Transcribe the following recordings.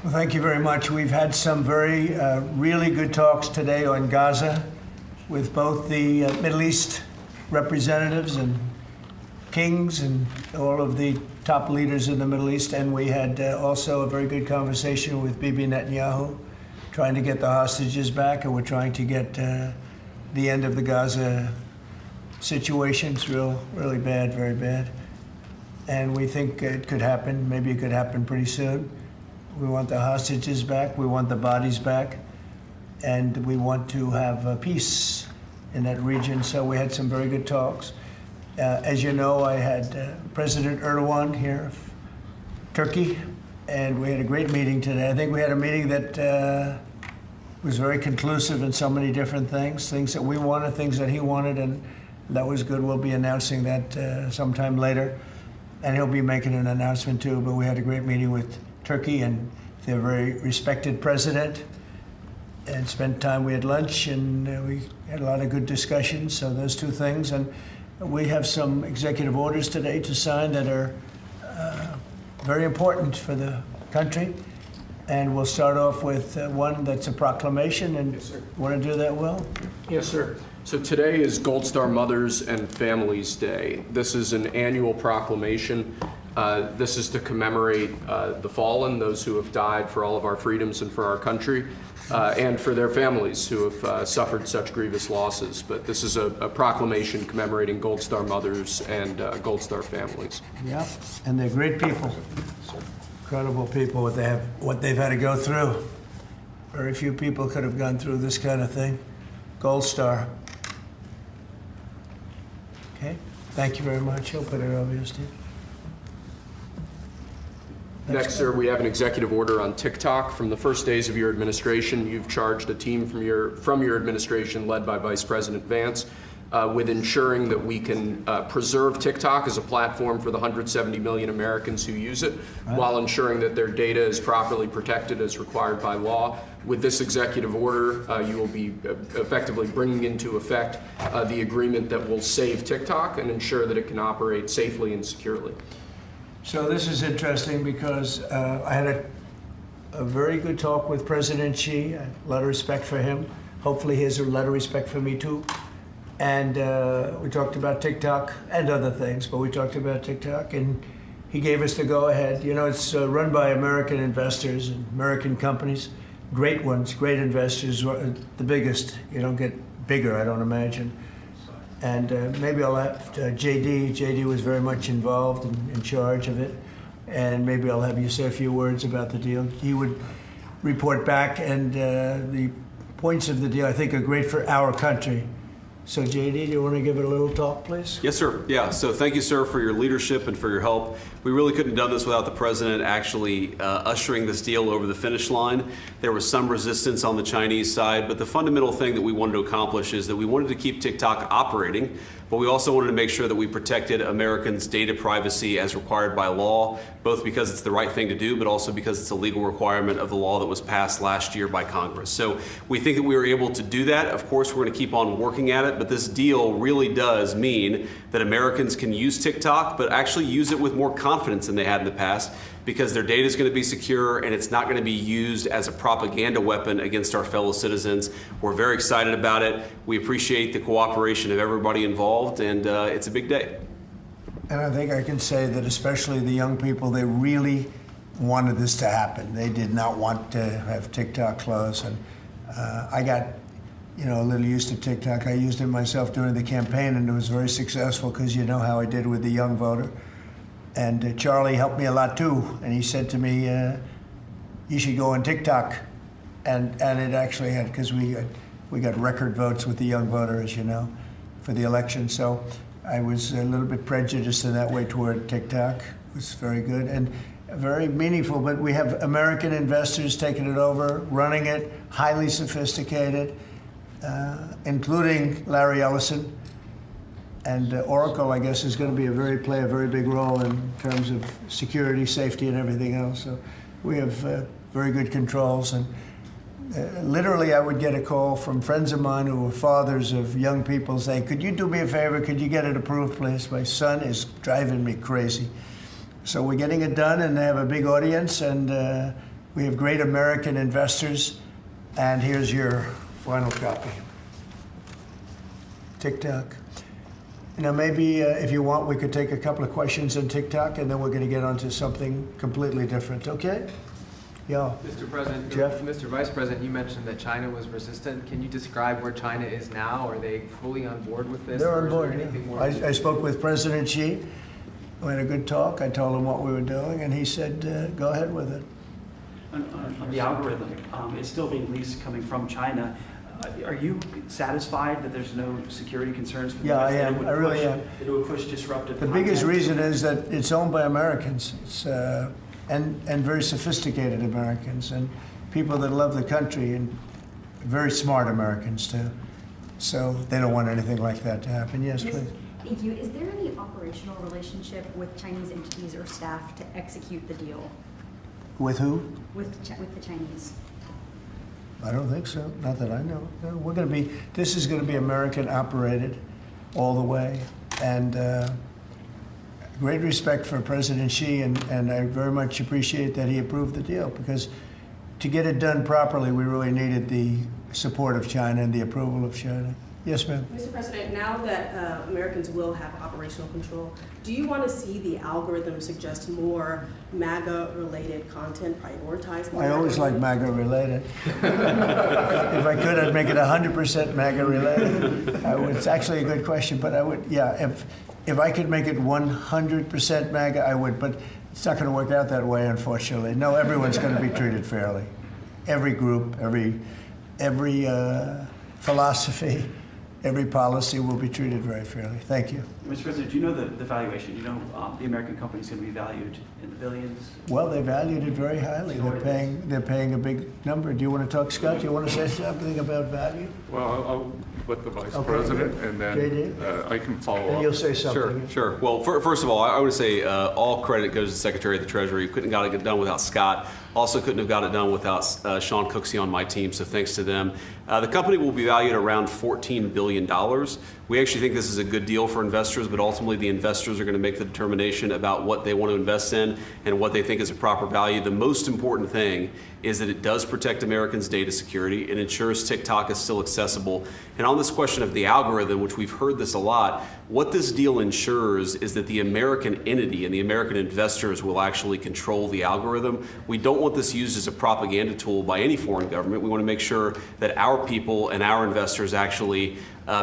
Well, thank you very much. We've had some really good talks today on Gaza with both the Middle East representatives and kings and all of the top leaders in the Middle East. And we had also a very good conversation with Bibi Netanyahu, trying to get the hostages back, and we're trying to get the end of the Gaza situation. It's really bad, very bad. And we think it could happen. Maybe it could happen pretty soon. We want the hostages back. We want the bodies back. And we want to have peace in that region. So we had some very good talks. As you know, I had President Erdogan here, Turkey, and we had a great meeting today. I think we had a meeting that was very conclusive in so many different things that we wanted, things that he wanted, and that was good. We'll be announcing that sometime later, and he'll be making an announcement too. But we had a great meeting with Turkey, and they're a very respected president, and spent time. We had lunch, and we had a lot of good discussions. So those two things, and we have some executive orders today to sign that are very important for the country. And we'll start off with one that's a proclamation. And yes, sir. Want to do that, Will? Yes, sir. So today is Gold Star Mothers and Families Day. This is an annual proclamation. This is to commemorate the fallen, those who have died for all of our freedoms and for our country, and for their families who have suffered such grievous losses. But this is a proclamation commemorating Gold Star Mothers and Gold Star families. Yeah, and they're great people, incredible people. What they've had to go through. Very few people could have gone through this kind of thing. Gold Star. Okay, thank you very much. I'll put it over here, Steve. Next, sir, we have an executive order on TikTok. From the first days of your administration, you've charged a team from your administration, led by Vice President Vance, with ensuring that we can preserve TikTok as a platform for the 170 million Americans who use it, while ensuring that their data is properly protected as required by law. With this executive order, you will be effectively bringing into effect the agreement that will save TikTok and ensure that it can operate safely and securely. So this is interesting because I had a very good talk with President Xi. A lot of respect for him. Hopefully he has a lot of respect for me too. And we talked about TikTok and other things, but we talked about TikTok, and he gave us the go-ahead. You know, it's run by American investors and American companies, great ones, great investors, the biggest. You don't get bigger, I don't imagine. And maybe I'll have JD. JD was very much involved and in charge of it. And maybe I'll have you say a few words about the deal. He would report back, and the points of the deal, I think, are great for our country. So JD, do you want to give it a little talk, please? Yes, sir. Yeah, so thank you, sir, for your leadership and for your help. We really couldn't have done this without the president actually ushering this deal over the finish line. There was some resistance on the Chinese side, but the fundamental thing that we wanted to accomplish is that we wanted to keep TikTok operating, but we also wanted to make sure that we protected Americans' data privacy as required by law, both because it's the right thing to do, but also because it's a legal requirement of the law that was passed last year by Congress. So we think that we were able to do that. Of course, we're going to keep on working at it, but this deal really does mean that Americans can use TikTok, but actually use it with more confidence than they had in the past, because their data is going to be secure and it's not going to be used as a propaganda weapon against our fellow citizens. We're very excited about it. We appreciate the cooperation of everybody involved, and it's a big day. And I think I can say that especially the young people, they really wanted this to happen. They did not want to have TikTok close. And I got, a little used to TikTok. I used it myself during the campaign, and it was very successful because you know how I did with the young voter. And Charlie helped me a lot too. And he said to me, you should go on TikTok. And it actually had, because we got record votes with the young voter, as you know, for the election. So I was a little bit prejudiced in that way toward TikTok. It was very good and very meaningful. But we have American investors taking it over, running it, highly sophisticated, including Larry Ellison. And Oracle, I guess, is going to play a very big role in terms of security, safety, and everything else. So we have very good controls. And literally, I would get a call from friends of mine who were fathers of young people saying, could you do me a favor? Could you get it approved, please? My son is driving me crazy. So we're getting it done, and they have a big audience, and We have great American investors, and here's your final copy. TikTok. Now, maybe if you want, we could take a couple of questions on TikTok, and then we're going to get onto something completely different, okay? Yeah. Mr. President, Jeff? Mr. Vice President, you mentioned that China was resistant. Can you describe where China is now? Are they fully on board with this? They're or on is there board, anything more yeah. I spoke with President Xi. We had a good talk. I told him what we were doing, and he said, go ahead with it. On the algorithm, it's still being leased coming from China. Are you satisfied that there's no security concerns for the Yeah, US? I That it am. would I really push- am. That it would push disruptive The content? biggest reason is that it's owned by Americans. It's, and very sophisticated Americans and people that love the country and very smart Americans too. So they don't want anything like that to happen. Yes, please. Thank you. Is there any operational relationship with Chinese entities or staff to execute the deal With who? with the Chinese? I don't think so. Not that I know. No, we're going to be. This is going to be American operated all the way, and great respect for President Xi, and I very much appreciate that he approved the deal because to get it done properly, we really needed the support of China and the approval of China. Yes, ma'am. Mr. President, now that Americans will have operational control, do you want to see the algorithm suggest more MAGA-related content prioritized? I always like MAGA related. If I could, I'd make it 100% MAGA related. It's actually a good question, but I would, yeah, if I could make it 100% MAGA, I would, but it's not going to work out that way, unfortunately. No, everyone's going to be treated fairly. Every group, every philosophy, every policy will be treated very fairly. Thank you. Mr. President, do you know the valuation? Do you know the American company is going to be valued in the billions? Well, they valued it very highly. They're paying a big number. Do you want to talk, Scott? Do you want to say something about value? Well, I'll let the Vice Okay, President, good. and then JD? I can follow And up. you'll say something. Sure. Well, first of all, I would say all credit goes to the Secretary of the Treasury. Couldn't have got it done without Scott. Also couldn't have got it done without Sean Cooksey on my team, so thanks to them. The company will be valued around $14 billion. We actually think this is a good deal for investors, but ultimately the investors are going to make the determination about what they want to invest in and what they think is a proper value. The most important thing is that it does protect Americans' data security. It ensures TikTok is still accessible. And on this question of the algorithm, which we've heard this a lot, what this deal ensures is that the American entity and the American investors will actually control the algorithm. We don't want this used as a propaganda tool by any foreign government. We want to make sure that our people and our investors actually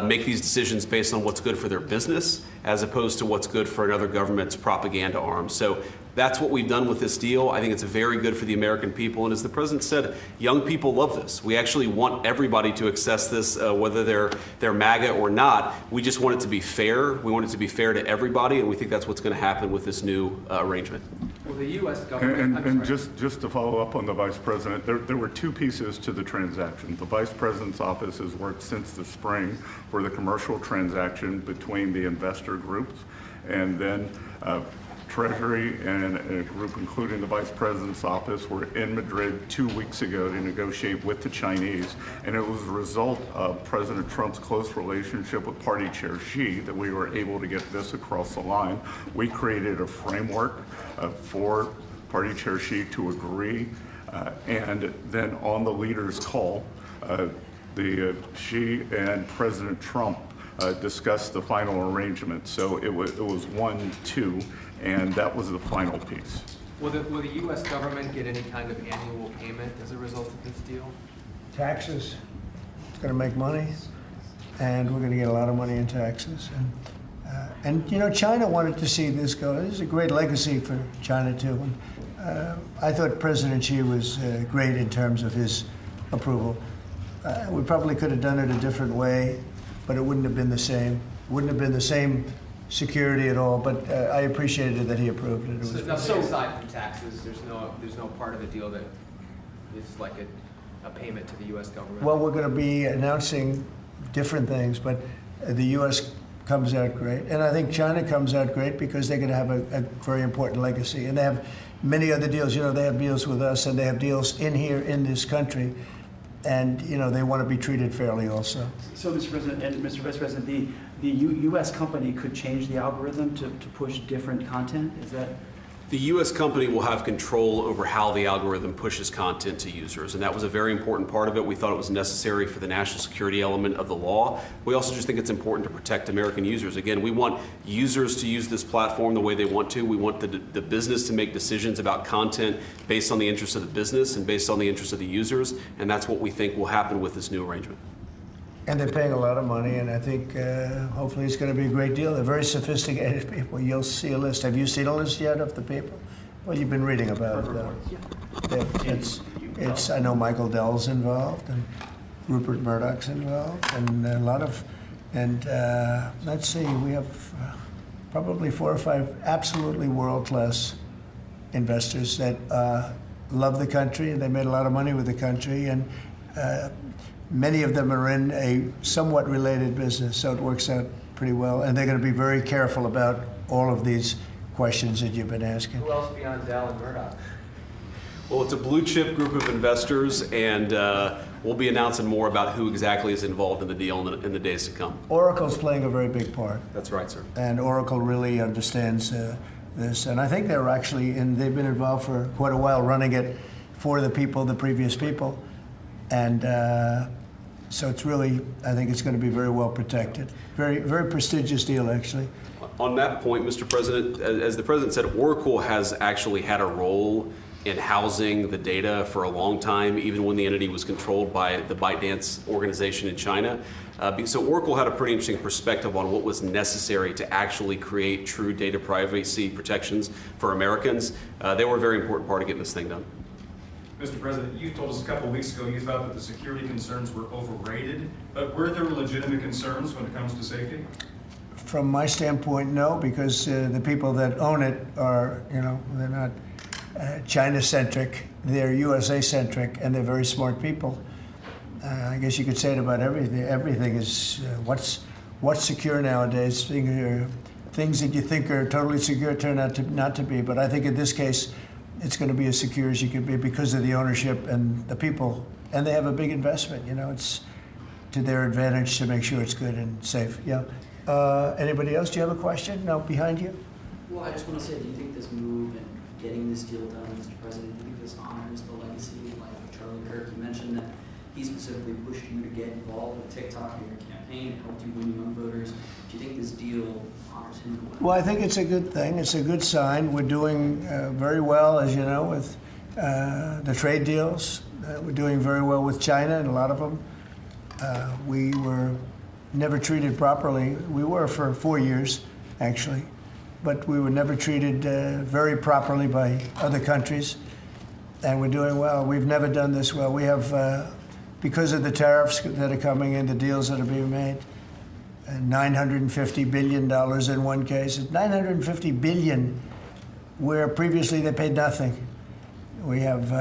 make these decisions based on what's good for their business as opposed to what's good for another government's propaganda arm. So that's what we've done with this deal. I think it's very good for the American people. And as the President said, young people love this. We actually want everybody to access this, whether they're MAGA or not. We just want it to be fair. We want it to be fair to everybody, and we think that's what's going to happen with this new arrangement. Well, the U.S. government... And I'm sorry. just to follow up on the Vice President, there were two pieces to the transaction. The Vice President's office has worked since the spring for the commercial transaction between the investor groups, and then Treasury and a group including the Vice President's office were in Madrid 2 weeks ago to negotiate with the Chinese, and it was a result of President Trump's close relationship with Party Chair Xi that we were able to get this across the line. We created a framework for Party Chair Xi to agree, and then on the leaders' call, Xi and President Trump discussed the final arrangement. So it was 1-2, and that was the final piece. Will the U.S. government get any kind of annual payment as a result of this deal? Taxes. It's going to make money, and we're going to get a lot of money in taxes. And you know, China wanted to see this go. This is a great legacy for China too. And I thought President Xi was great in terms of his approval. We probably could have done it a different way, but it wouldn't have been the same. Wouldn't have been the same security at all. But I appreciated that he approved it. It was So nothing aside from taxes, there's no part of the deal that is like a payment to the U.S. government? Well, we're going to be announcing different things, but the U.S. comes out great. And I think China comes out great because they're going to have a very important legacy. And they have many other deals. You know, they have deals with us, and they have deals in here in this country. And, you know, they want to be treated fairly also. So, Mr. President and Mr. Vice President, the U.S. company could change the algorithm to push different content? Is that... The U.S. company will have control over how the algorithm pushes content to users, and that was a very important part of it. We thought it was necessary for the national security element of the law. We also just think it's important to protect American users. Again, we want users to use this platform the way they want to. We want the business to make decisions about content based on the interests of the business and based on the interests of the users, and that's what we think will happen with this new arrangement. And they're paying a lot of money, and I think hopefully it's going to be a great deal. They're very sophisticated people. You'll see a list. Have you seen a list yet of the people? Well, you've been reading about it, though. It's. I know Michael Dell's involved, and Rupert Murdoch's involved, and a lot of. And let's see, we have probably 4 or 5 absolutely world-class investors that love the country, and they made a lot of money with the country, and. Many of them are in a somewhat related business, so it works out pretty well. And they're going to be very careful about all of these questions that you've been asking. Who else beyond Dell and Murdoch? Well, it's a blue chip group of investors, and we'll be announcing more about who exactly is involved in the deal in the days to come. Oracle's playing a very big part. That's right, sir. And Oracle really understands this. And I think they're actually, and they've been involved for quite a while running it for the people, the previous people. And so it's really, I think it's going to be very well protected. Very, very prestigious deal, actually. On that point, Mr. President, as the President said, Oracle has actually had a role in housing the data for a long time, even when the entity was controlled by the ByteDance organization in China. So Oracle had a pretty interesting perspective on what was necessary to actually create true data privacy protections for Americans. They were a very important part of getting this thing done. Mr. President, you told us a couple of weeks ago you thought that the security concerns were overrated, but were there legitimate concerns when it comes to safety? From my standpoint, no, because the people that own it are, they're not China-centric, they're USA-centric, and they're very smart people. I guess you could say it about everything. Everything is, what's secure nowadays? Things that you think are totally secure turn out to not to be, but I think in this case, it's going to be as secure as you can be because of the ownership and the people. And they have a big investment, it's to their advantage to make sure it's good and safe. Yeah. Anybody else? Do you have a question? No, behind you? Well, I just want to say, do you think this move and getting this deal done, Mr. President, do you think this honors the legacy like Charlie Kirk? You mentioned that he specifically pushed you to get involved with TikTok in your campaign, helped you win young voters. Do you think this deal honors him? Well, I think it's a good thing. It's a good sign. We're doing very well, as you know, with the trade deals. We're doing very well with China, and a lot of them. We were never treated properly. We were for 4 years, actually, but we were never treated very properly by other countries, and we're doing well. We've never done this well. We have, because of the tariffs that are coming in, the deals that are being made, $950 billion in one case. It's $950 billion, where previously they paid nothing. We have,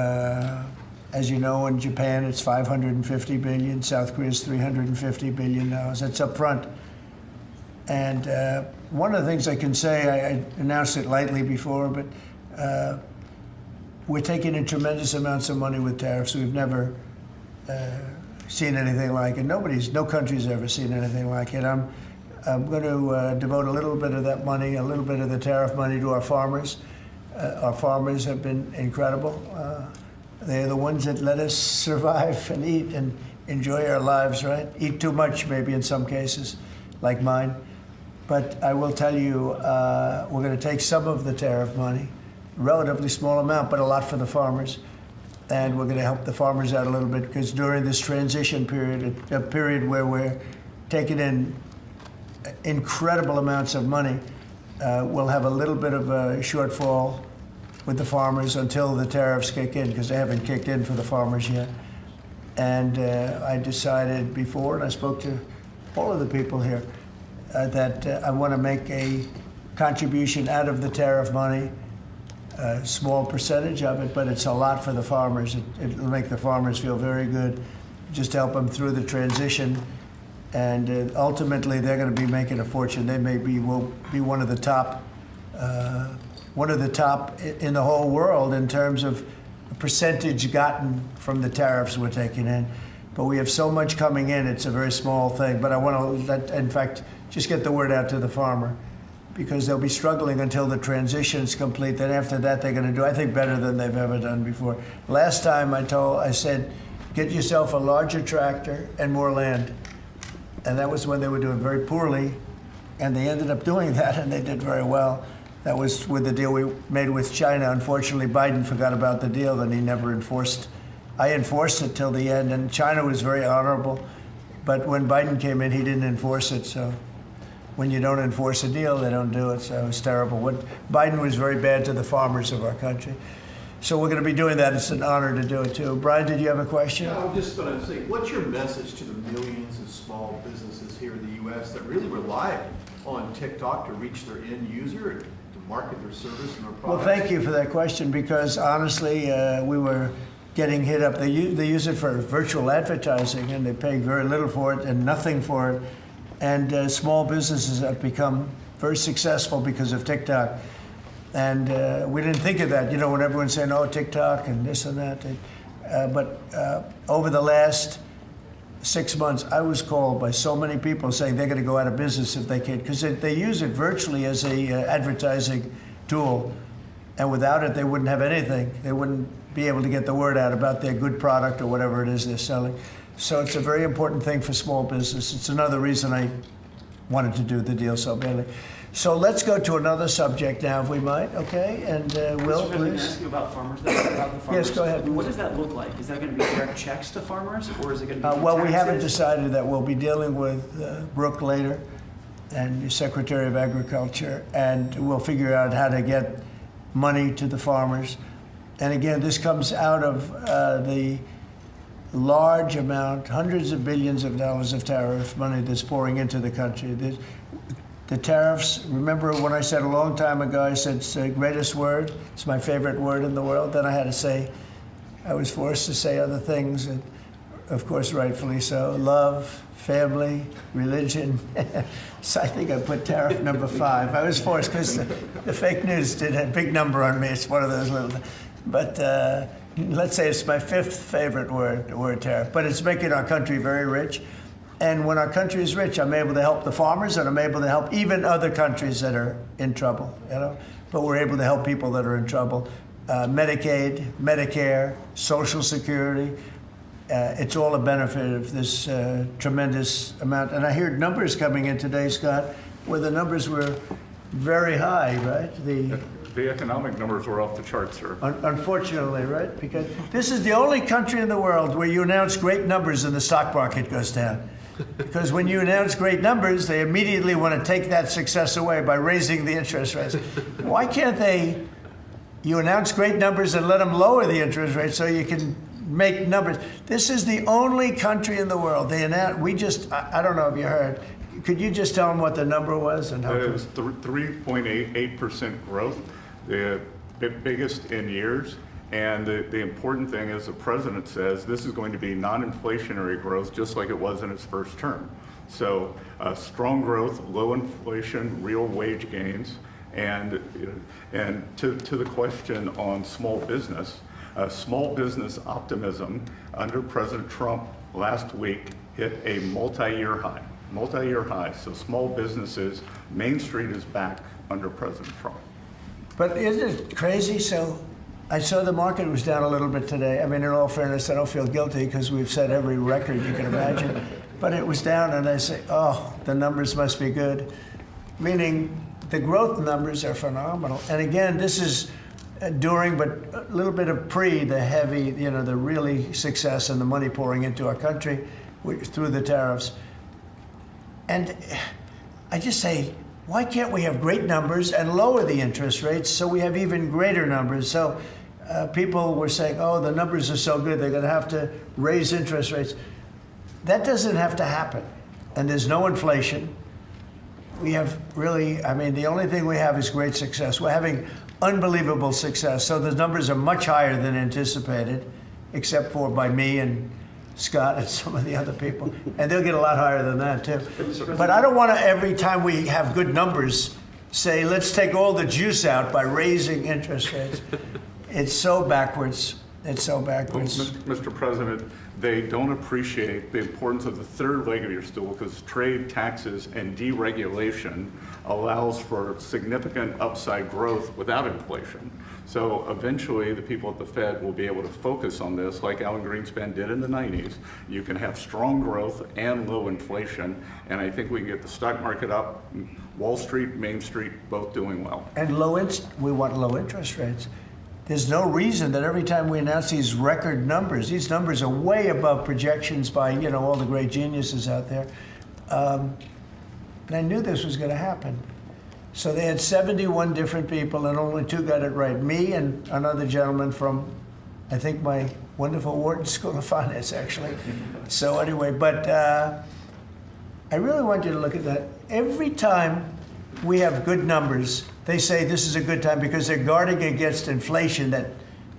as you know, in Japan it's $550 billion. South Korea's $350 billion. That's up front. And one of the things I can say, I announced it lightly before, but we're taking in tremendous amounts of money with tariffs. We've never seen anything like it. No country's ever seen anything like it. I'm going to devote a little bit of that money, a little bit of the tariff money to our farmers. Our farmers have been incredible. They're the ones that let us survive and eat and enjoy our lives, right? Eat too much, maybe in some cases, like mine. But I will tell you, we're going to take some of the tariff money, relatively small amount, but a lot for the farmers. And we're going to help the farmers out a little bit, because during this transition period, a period where we're taking in incredible amounts of money, we'll have a little bit of a shortfall with the farmers until the tariffs kick in, because they haven't kicked in for the farmers yet. And I decided before, and I spoke to all of the people here, that I want to make a contribution out of the tariff money, a small percentage of it, but it's a lot for the farmers. It'll make the farmers feel very good, just help them through the transition. And ultimately, they're going to be making a fortune. They will be one of the top in the whole world in terms of percentage gotten from the tariffs we're taking in. But we have so much coming in, it's a very small thing. But I want to, in fact, just get the word out to the farmer, because they'll be struggling until the transition is complete. Then after that, they're going to do, I think, better than they've ever done before. Last time I said, get yourself a larger tractor and more land. And that was when they were doing very poorly. And they ended up doing that, and they did very well. That was with the deal we made with China. Unfortunately, Biden forgot about the deal, and he never enforced. I enforced it till the end, and China was very honorable. But when Biden came in, he didn't enforce it. So when you don't enforce a deal, they don't do it. So it was terrible. Biden was very bad to the farmers of our country. So we're going to be doing that. It's an honor to do it, too. Brian, did you have a question? Yeah, I was just going to say, what's your message to the millions of small businesses here in the U.S. that really rely on TikTok to reach their end user and to market their service and their products? Well, thank you for that question, because honestly, we were getting hit up. They use it for virtual advertising, and they pay very little for it and nothing for it. And small businesses have become very successful because of TikTok. And we didn't think of that, when everyone's saying, oh, TikTok and this and that. But over the last 6 months, I was called by so many people saying they're going to go out of business if they can't, because they use it virtually as a advertising tool. And without it, they wouldn't have anything. They wouldn't be able to get the word out about their good product or whatever it is they're selling. So it's a very important thing for small business. It's another reason I wanted to do the deal so badly. So let's go to another subject now, if we might, okay? And Will, Mr. President, can I please. ask you about farmers, about the farmers? Yes, go ahead. What does that look like? Is that going to be direct checks to farmers, or is it going to be Well, we haven't taxes? decided that. We'll be dealing with Brooke later, and the Secretary of Agriculture, and we'll figure out how to get money to the farmers. And again, this comes out of the large amount, hundreds of billions of dollars of tariff money that's pouring into the country. The tariffs, remember when I said a long time ago, I said it's the greatest word, it's my favorite word in the world. Then I had to say, I was forced to say other things, and of course, rightfully so. Love, family, religion. So I think I put tariff number 5. I was forced because the fake news did a big number on me. It's one of those little, but let's say it's my 5th favorite word, the word tariff. But it's making our country very rich. And when our country is rich, I'm able to help the farmers, and I'm able to help even other countries that are in trouble, But we're able to help people that are in trouble. Medicaid, Medicare, Social Security. It's all a benefit of this tremendous amount. And I heard numbers coming in today, Scott, where the numbers were very high, right? The economic numbers were off the charts, sir. Unfortunately, right? Because this is the only country in the world where you announce great numbers and the stock market goes down. Because when you announce great numbers, they immediately want to take that success away by raising the interest rates. Why can't you announce great numbers and let them lower the interest rate so you can make numbers? This is the only country in the world. I don't know if you heard. Could you just tell them what the number was? And how It was 3.88% growth, the biggest in years. And the important thing is the president says this is going to be non-inflationary growth, just like it was in his first term. So strong growth, low inflation, real wage gains. And to the question on small business optimism under President Trump last week hit a multi-year high. So small businesses, Main Street is back under President Trump. But isn't it crazy? So I saw the market was down a little bit today. I mean, in all fairness, I don't feel guilty because we've set every record you can imagine. But it was down, and I say, oh, the numbers must be good. Meaning the growth numbers are phenomenal. And again, this is during, but a little bit of the heavy, the really success and the money pouring into our country through the tariffs. And I just say, why can't we have great numbers and lower the interest rates so we have even greater numbers? So people were saying, oh, the numbers are so good, they're going to have to raise interest rates. That doesn't have to happen. And there's no inflation. We have the only thing we have is great success. We're having unbelievable success. So the numbers are much higher than anticipated, except for by me and Scott and some of the other people. And they'll get a lot higher than that, too. But I don't want to, every time we have good numbers, say, let's take all the juice out by raising interest rates. It's so backwards. It's so backwards. Mr. President, they don't appreciate the importance of the third leg of your stool, because trade, taxes, and deregulation allows for significant upside growth without inflation. So eventually, the people at the Fed will be able to focus on this like Alan Greenspan did in the 90s. You can have strong growth and low inflation, and I think we can get the stock market up, Wall Street, Main Street, both doing well. And we want low interest rates. There's no reason that every time we announce these record numbers, these numbers are way above projections by, you know, all the great geniuses out there. And I knew this was going to happen. So they had 71 different people, and only 2 got it right. Me and another gentleman from, I think, my wonderful Wharton School of Finance, actually. So anyway, but I really want you to look at that. Every time we have good numbers, they say this is a good time because they're guarding against inflation that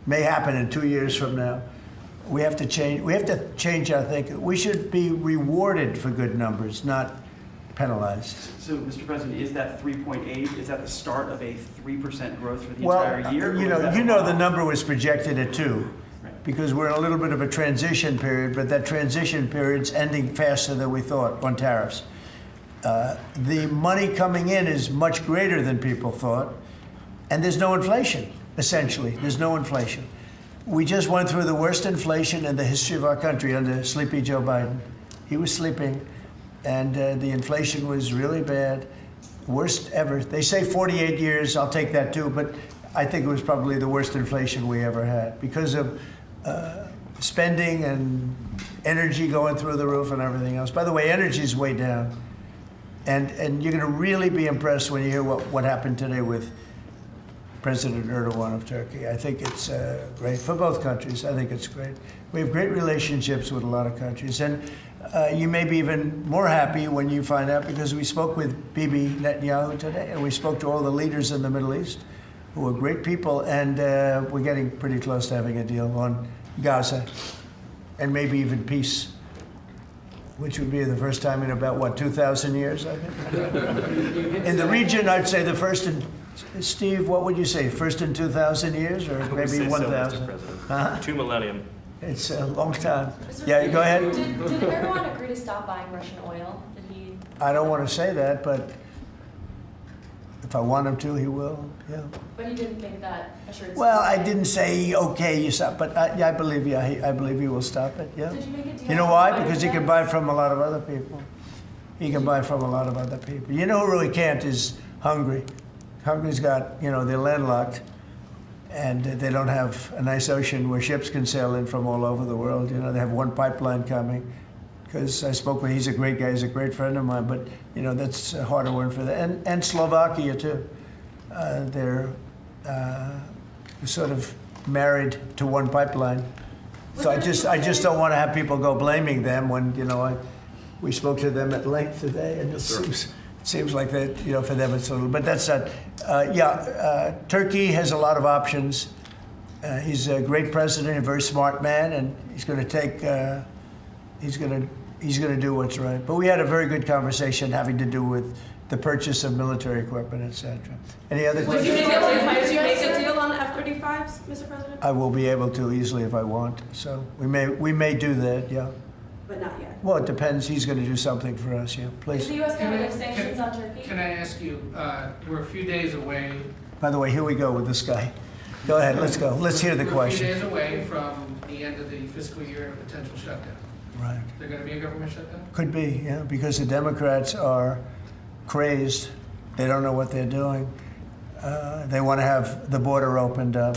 may happen in 2 years from now. We have to change our thinking. We should be rewarded for good numbers, not penalized. So, Mr. President, is that 3.8, is that the start of a 3% growth for the entire year? You know the number was projected at 2, because we're in a little bit of a transition period, but that transition period's ending faster than we thought on tariffs. The money coming in is much greater than people thought, and there's no inflation, essentially. There's no inflation. We just went through the worst inflation in the history of our country under Sleepy Joe Biden. He was sleeping, and the inflation was really bad, worst ever. They say 48 years, I'll take that too, but I think it was probably the worst inflation we ever had because of spending and energy going through the roof and everything else. By the way, energy's way down. And you're going to really be impressed when you hear what happened today with President Erdogan of Turkey. I think it's great for both countries. I think it's great. We have great relationships with a lot of countries. And you may be even more happy when you find out, because we spoke with Bibi Netanyahu today, and we spoke to all the leaders in the Middle East, who are great people, and we're getting pretty close to having a deal on Gaza, and maybe even peace, which would be the first time in about, 2,000 years, I think? In the region, I'd say the first in, Steve, what would you say, first in 2,000 years, or maybe 1,000? So, 2 millennium. It's a long time. Yeah, go ahead. Did Erdogan agree to stop buying Russian oil? Did he? I don't want to say that, but if I want him to, he will, yeah. But he didn't make that assurance? Well, I didn't say, okay, you stop, but I believe you. I believe he will stop it, yeah. Did you make a deal? You know why? Because he can buy from a lot of other people. He can buy from a lot of other people. You know who really can't is Hungary. Hungary's got, they're landlocked, and they don't have a nice ocean where ships can sail in from all over the world. They have one pipeline coming. Because I spoke with, he's a great guy, he's a great friend of mine, but that's a harder one for them. And Slovakia too. They're sort of married to one pipeline. So I just don't want to have people go blaming them when we spoke to them at length today, and it seems like that for them it's a little. But that's not. Turkey has a lot of options. He's a great president, a very smart man, and he's going to take. He's going to do what's right. But we had a very good conversation having to do with the purchase of military equipment, etc. Any other questions? Did you make a deal on F-35s, Mr. President? I will be able to easily if I want. So we may do that, yeah. But not yet. Well, it depends. He's going to do something for us, yeah. Please. Is the U.S. going to lift sanctions on Turkey? Can I ask you, we're a few days away. By the way, here we go with this guy. Go ahead, let's go. Let's hear the question. We're a few days away from the end of the fiscal year and a potential shutdown. Right. Is there going to be a government shutdown? Could be, yeah, because the Democrats are crazed. They don't know what they're doing. They want to have the border opened up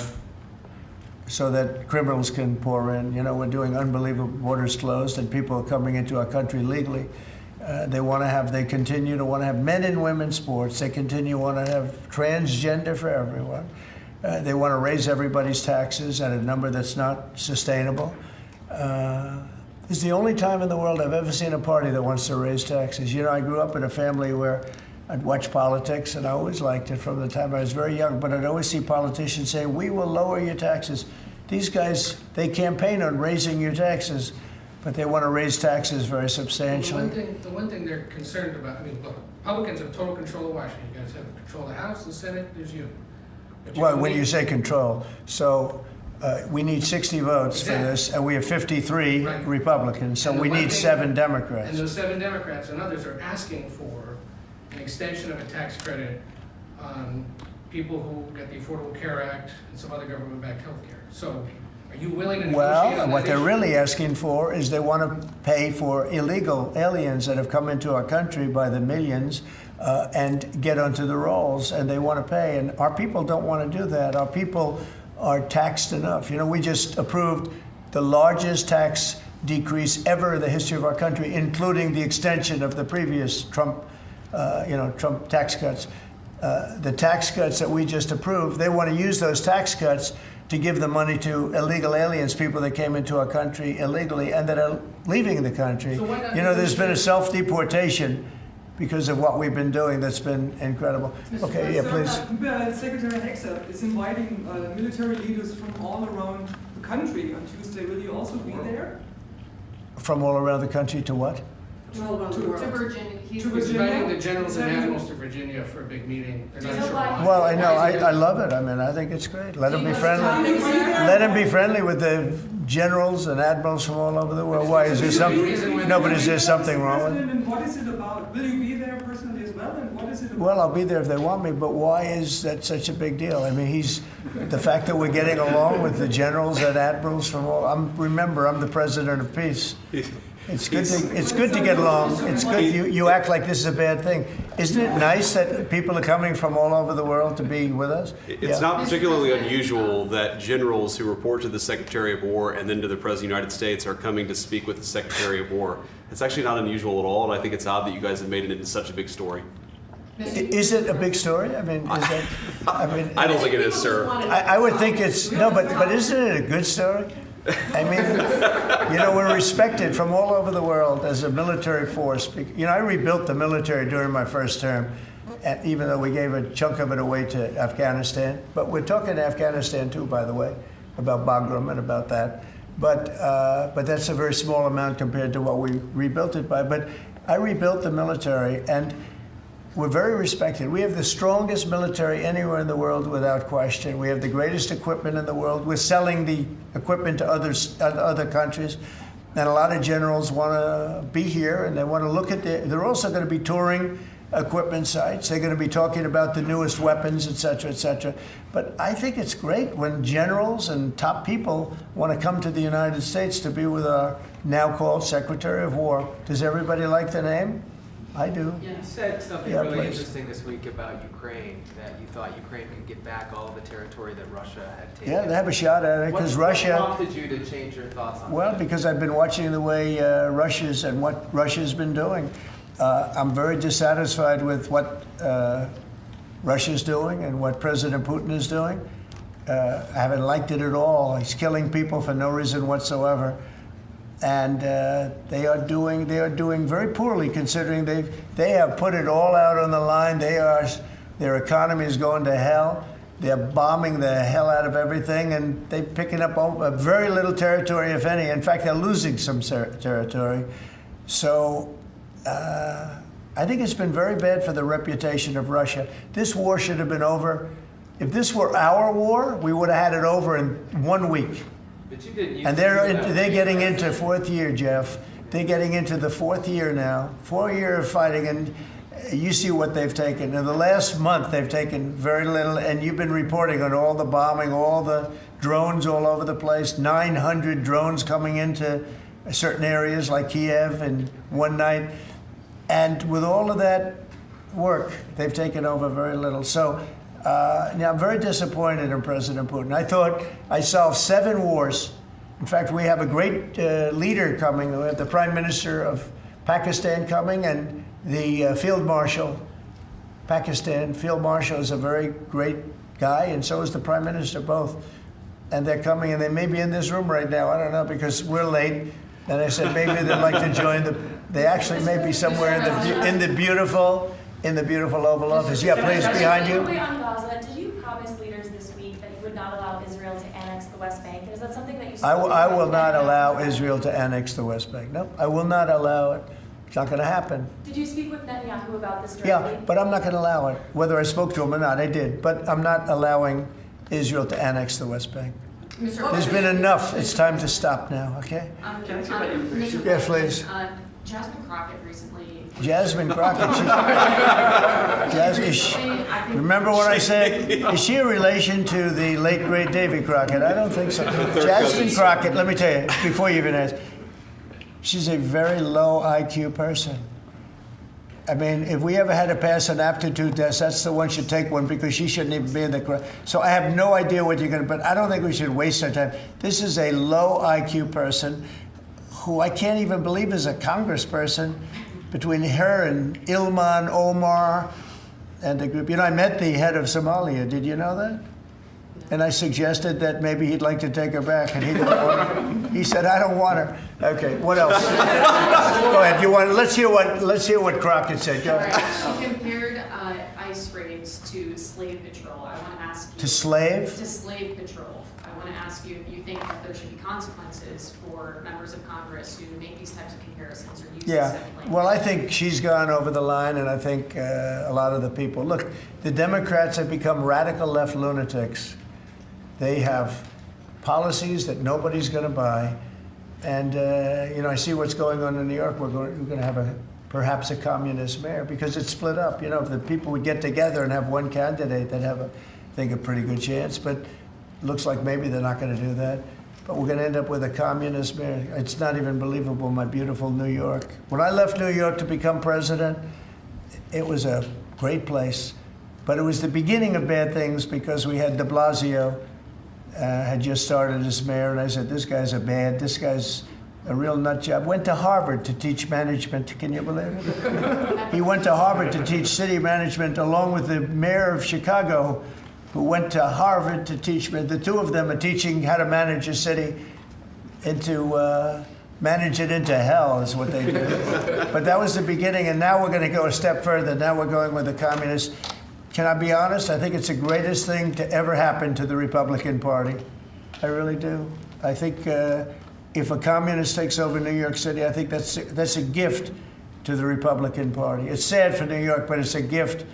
so that criminals can pour in. We're doing unbelievable borders closed and people are coming into our country legally. They continue to want to have men and women sports. They continue to want to have transgender for everyone. They want to raise everybody's taxes at a number that's not sustainable. It's the only time in the world I've ever seen a party that wants to raise taxes. I grew up in a family where I'd watch politics, and I always liked it from the time I was very young, but I'd always see politicians say, we will lower your taxes. These guys, they campaign on raising your taxes, but they want to raise taxes very substantially. The one thing they're concerned about, look, Republicans have total control of Washington. You guys have control of the House, the Senate, there's you. Well, when you say control, so We need 60 votes for this, and we have 53 Right. Republicans, so And the we one need thing- 7 Democrats. And those 7 Democrats and others are asking for an extension of a tax credit on people who get the Affordable Care Act and some other government-backed health care. So are you willing to negotiate on Well, that what they're issue? really asking for is they want to pay for illegal aliens that have come into our country by the millions and get onto the rolls, and they want to pay. And our people don't want to do that. Our people are taxed enough. You know, we just approved the largest tax decrease ever in the history of our country, including the extension of the previous Trump tax cuts. The tax cuts that we just approved, they want to use those tax cuts to give the money to illegal aliens, people that came into our country illegally and that are leaving the country. So why not You know, there's been a negotiate? self-deportation because of what we've been doing that's been incredible. Okay, yeah, please. Secretary Hexer is inviting military leaders from all around the country on Tuesday. Will you also be there? From all around the country to what? All around the To world. Virginia. He's To Virginia? inviting the generals and Is that- admirals to Virginia for a big meeting. They're Do not you know sure why? why. Well, I know, Why is he I doing love it. I mean, I think it's great. Let them be Do you friendly. know the topics? Let them be friendly with the generals and admirals from all over the world. Why, is there something? No, but is there something wrong with it? And what is it about? Will you be there personally as well? And what is it about? Well, I'll be there if they want me, but why is that such a big deal? I mean, the fact that we're getting along with the generals and admirals from all, remember, I'm the president of peace. It's good to get along. It's good. You act like this is a bad thing. Isn't it nice that people are coming from all over the world to be with us? It's not particularly unusual that generals who report to the Secretary of War and then to the President of the United States are coming to speak with the Secretary of War. It's actually not unusual at all, and I think it's odd that you guys have made it into such a big story. Is it a big story? I mean, is that? I mean, I don't think it is, sir. I would think it's no, but isn't it a good story? I mean, you know, we're respected from all over the world as a military force. You know, I rebuilt the military during my first term, even though we gave a chunk of it away to Afghanistan. But we're talking Afghanistan too, by the way, about Bagram and about that. But that's a very small amount compared to what we rebuilt it by. But I rebuilt the military, and we're very respected. We have the strongest military anywhere in the world without question. We have the greatest equipment in the world. We're selling the equipment to other countries. And a lot of generals want to be here and they want to look at they're also going to be touring equipment sites. They're going to be talking about the newest weapons, et cetera, et cetera. But I think it's great when generals and top people want to come to the United States to be with our now called Secretary of War. Does everybody like the name? I do. You said something Yeah, really please. interesting this week about Ukraine, that you thought Ukraine could get back all of the territory that Russia had taken. Yeah, they have a shot at it because Russia. What prompted you to change your thoughts on Well, that? because I've been watching the way what Russia's been doing. I'm very dissatisfied with what Russia's doing and what President Putin is doing. I haven't liked it at all. He's killing people for no reason whatsoever. And they are doing very poorly, considering they have put it all out on the line. Their economy is going to hell. They're bombing the hell out of everything, and they're picking up very little territory, if any. In fact, they're losing some territory. So I think it's been very bad for the reputation of Russia. This war should have been over. If this were our war, we would have had it over in 1 week. But you didn't use And to they're do that. getting into fourth year, Jeff. They're getting into the 4th year now. 4 year of fighting, and you see what they've taken. In the last month, they've taken very little, and you've been reporting on all the bombing, all the drones all over the place. 900 drones coming into certain areas like Kiev in one night. And with all of that work, they've taken over very little. So now I'm very disappointed in President Putin. I thought I solved 7 wars. In fact, we have a great leader coming. We have the Prime Minister of Pakistan coming and the Field Marshal. Pakistan Field Marshal is a very great guy, and so is the Prime Minister, both. And they're coming, and they may be in this room right now. I don't know, because we're late. And I said maybe they'd like to join they actually may be somewhere in the beautiful Oval Office. Yeah, please, behind you. Quickly on Gaza, did you promise leaders this week that you would not allow Israel to annex the West Bank? And is that something that you I will not allow Israel to annex the West Bank. No, I will not allow it. It's not going to happen. Did you speak with Netanyahu about this directly? Yeah, but I'm not going to allow it. Whether I spoke to him or not, I did. But I'm not allowing Israel to annex the West Bank. There's been enough. It's time to stop now, okay? Can I say about immigration? Yes, please. Jasmine Crockett recently. Jasmine Crockett. Remember what I said? Is she a relation to the late, great Davy Crockett? I don't think so. Jasmine Crockett, let me tell you, before you even ask, she's a very low IQ person. I mean, if we ever had to pass an aptitude test, that's the one should take one because she shouldn't even be in the crowd. So I have no idea what you're going to, but I don't think we should waste our time. This is a low IQ person who I can't even believe is a congressperson. Between her and Ilman Omar and the group. You know, I met the head of Somalia. Did you know that? And I suggested that maybe he'd like to take her back, and he didn't want her. He said, "I don't want her." Okay, what else? Go ahead. Let's hear what Crockett said. Go ahead. She compared ICE raids to slave patrol. I want to ask you. To slave? To slave patrol. I want to ask you if you think that there should be consequences for members of Congress who make these types of comparisons or use this Yeah, language. well, I think she's gone over the line, and I think a lot of the people. Look, the Democrats have become radical left lunatics. They have policies that nobody's going to buy. And, I see what's going on in New York. We're going to have perhaps a communist mayor because it's split up. You know, if the people would get together and have one candidate, they'd have, I think, a pretty good chance. But it looks like maybe they're not going to do that. But we're going to end up with a communist mayor. It's not even believable, my beautiful New York. When I left New York to become president, it was a great place. But it was the beginning of bad things because we had de Blasio had just started as mayor. And I said, this guy's this guy's a real nut job. Went to Harvard to teach management. Can you believe it? He went to Harvard to teach city management along with the mayor of Chicago, who went to Harvard to teach. The two of them are teaching how to manage a city manage it into hell is what they do. But that was the beginning, and now we're going to go a step further. Now we're going with the communists. Can I be honest? I think it's the greatest thing to ever happen to the Republican Party. I really do. I think if a communist takes over New York City, I think that's a gift to the Republican Party. It's sad for New York, but it's a gift.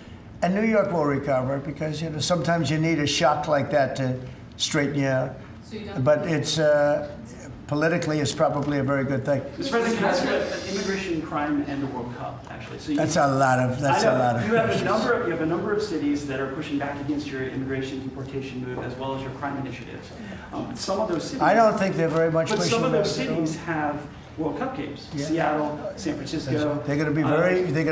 And New York will recover because sometimes you need a shock like that to straighten you out. But it's politically, it's probably a very good thing. Mr. President, can I ask about immigration, crime, and the World Cup? Actually, so that's a lot of. You have a number of cities that are pushing back against your immigration deportation move, as well as your crime initiatives. Some of those cities. I don't think they're very much. But some of those cities have World Cup games. Yeah. Seattle, San Francisco. They're going to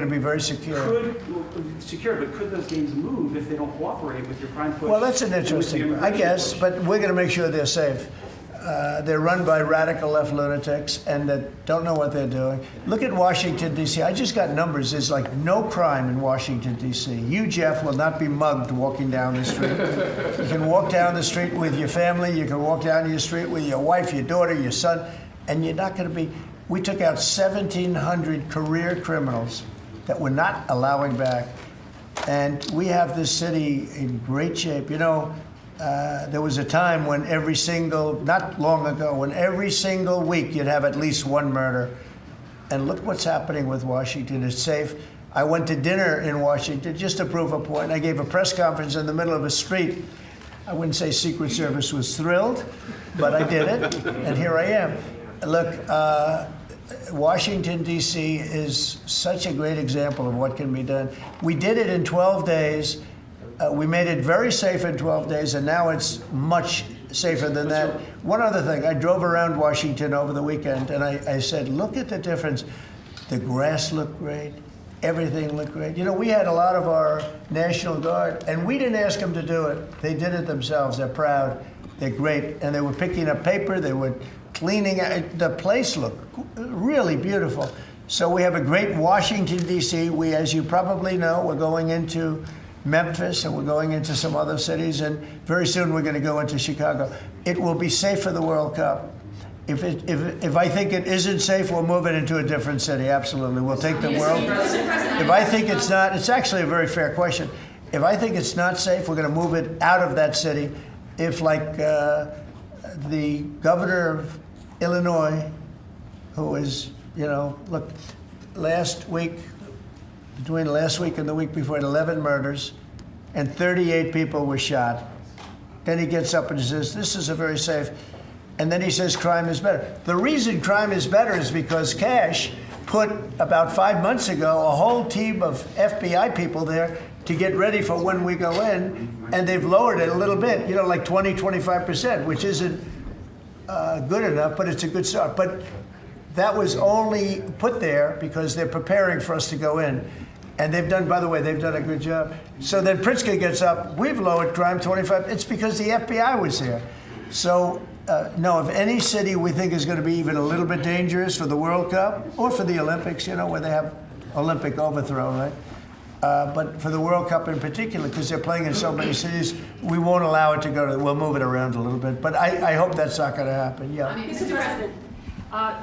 be very secure. But could those games move if they don't cooperate with your crime push? Well, that's an interesting. I guess, but we're going to make sure they're safe. They're run by radical left lunatics and that don't know what they're doing. Look at Washington, D.C. I just got numbers. There's like no crime in Washington, D.C. You, Jeff, will not be mugged walking down the street. You can walk down the street with your family. You can walk down your street with your wife, your daughter, your son, and you're not going to be. We took out 1,700 career criminals that we're not allowing back. And we have this city in great shape. There was a time when not long ago, when every single week you'd have at least one murder. And look what's happening with Washington. It's safe. I went to dinner in Washington just to prove a point. I gave a press conference in the middle of a street. I wouldn't say Secret Service was thrilled, but I did it, and here I am. Look, Washington, D.C. is such a great example of what can be done. We did it in 12 days. We made it very safe in 12 days, and now it's much safer than that. One other thing, I drove around Washington over the weekend, and I said, look at the difference. The grass looked great. Everything looked great. We had a lot of our National Guard, and we didn't ask them to do it. They did it themselves. They're proud. They're great. And they were picking up paper. They were cleaning. The place looked really beautiful. So we have a great Washington, D.C. We, as you probably know, we're going into Memphis, and we're going into some other cities, and very soon we're going to go into Chicago. It will be safe for the World Cup. If I think it isn't safe, we'll move it into a different city. Absolutely, we'll take the world. If I think it's not, it's actually a very fair question. If I think it's not safe, we're going to move it out of that city. If, like the governor of Illinois, who is, look, between last week and the week before, 11 murders, and 38 people were shot. Then he gets up and he says, this is a very safe. And then he says crime is better. The reason crime is better is because Cash put, about 5 months ago, a whole team of FBI people there to get ready for when we go in, and they've lowered it a little bit, you know, like 20, 25%, which isn't good enough, but it's a good start. But that was only put there because they're preparing for us to go in. And they've done, by the way, they've done a good job. So then Pritzker gets up, we've lowered crime 25, it's because the FBI was there. So, no, if any city we think is going to be even a little bit dangerous for the World Cup or for the Olympics, you know, where they have Olympic overthrow, right? But for the World Cup in particular, because they're playing in so many cities, we won't allow it to go to, we'll move it around a little bit. But I hope that's not going to happen, yeah. Mr. President,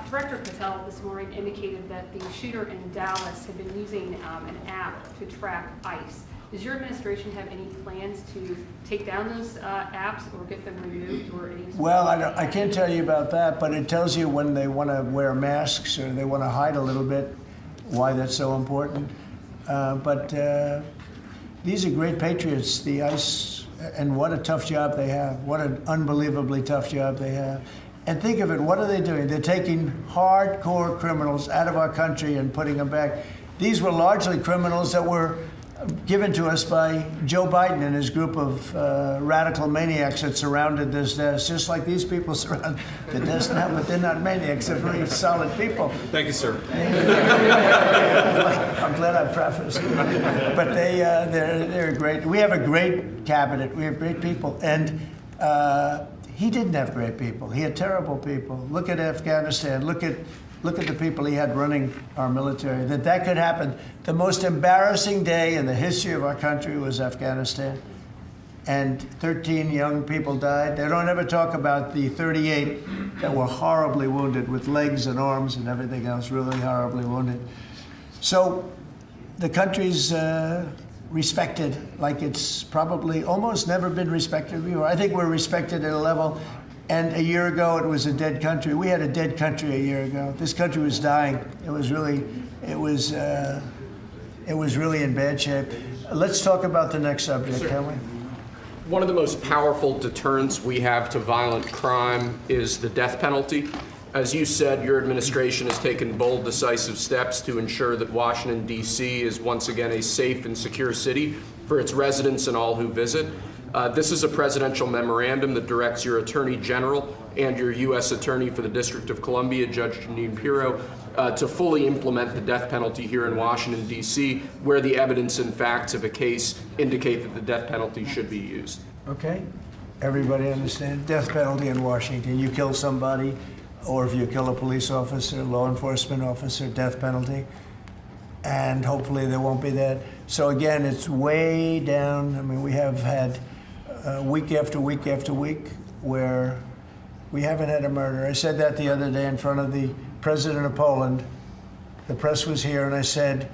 Director Patel this morning indicated that the shooter in Dallas had been using an app to track ICE. Does your administration have any plans to take down those apps or get them removed or any? Well, I can't tell you about that, but it tells you when they want to wear masks or they want to hide a little bit, why that's so important. But these are great patriots, the ICE, and what a tough job they have. What an unbelievably tough job they have. And think of it, what are they doing? They're taking hardcore criminals out of our country and putting them back. These were largely criminals that were given to us by Joe Biden and his group of radical maniacs that surrounded this desk, just like these people surround the desk now, but they're not maniacs, they're very solid people. Thank you, sir. I'm glad I prefaced it. But they're great. We have a great cabinet, we have great people, and he didn't have great people. He had terrible people. Look at Afghanistan, look at the people he had running our military, that could happen. The most embarrassing day in the history of our country was Afghanistan. And 13 young people died. They don't ever talk about the 38 that were horribly wounded with legs and arms and everything else, really horribly wounded. So the country's respected like it's probably almost never been respected before. I think we're respected at a level. And a year ago, it was a dead country. We had a dead country a year ago. This country was dying. It was really in bad shape. Let's talk about the next subject, can we? One of the most powerful deterrents we have to violent crime is the death penalty. As you said, your administration has taken bold, decisive steps to ensure that Washington, D.C. is once again a safe and secure city for its residents and all who visit. This is a presidential memorandum that directs your Attorney General and your U.S. Attorney for the District of Columbia, Judge Jeanine Pirro, to fully implement the death penalty here in Washington, D.C., where the evidence and facts of a case indicate that the death penalty should be used. Okay. Everybody understand? Death penalty in Washington. You kill somebody, or if you kill a police officer, law enforcement officer, death penalty. And hopefully there won't be that. So again, it's way down. I mean, we have had week after week after week where we haven't had a murder. I said that the other day in front of the president of Poland. The press was here, and I said,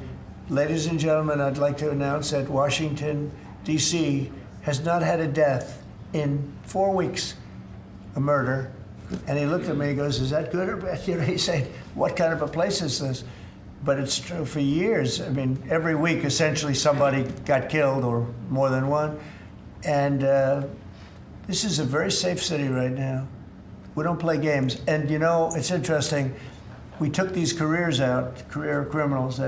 ladies and gentlemen, I'd like to announce that Washington, D.C. has not had a death in 4 weeks, a murder. And he looked at me, he goes, is that good or bad? You know, he said, what kind of a place is this? But it's true for years. I mean, every week, essentially, somebody got killed or more than one. And this is a very safe city right now. We don't play games. And, you know, it's interesting. We took these careers out, career criminals.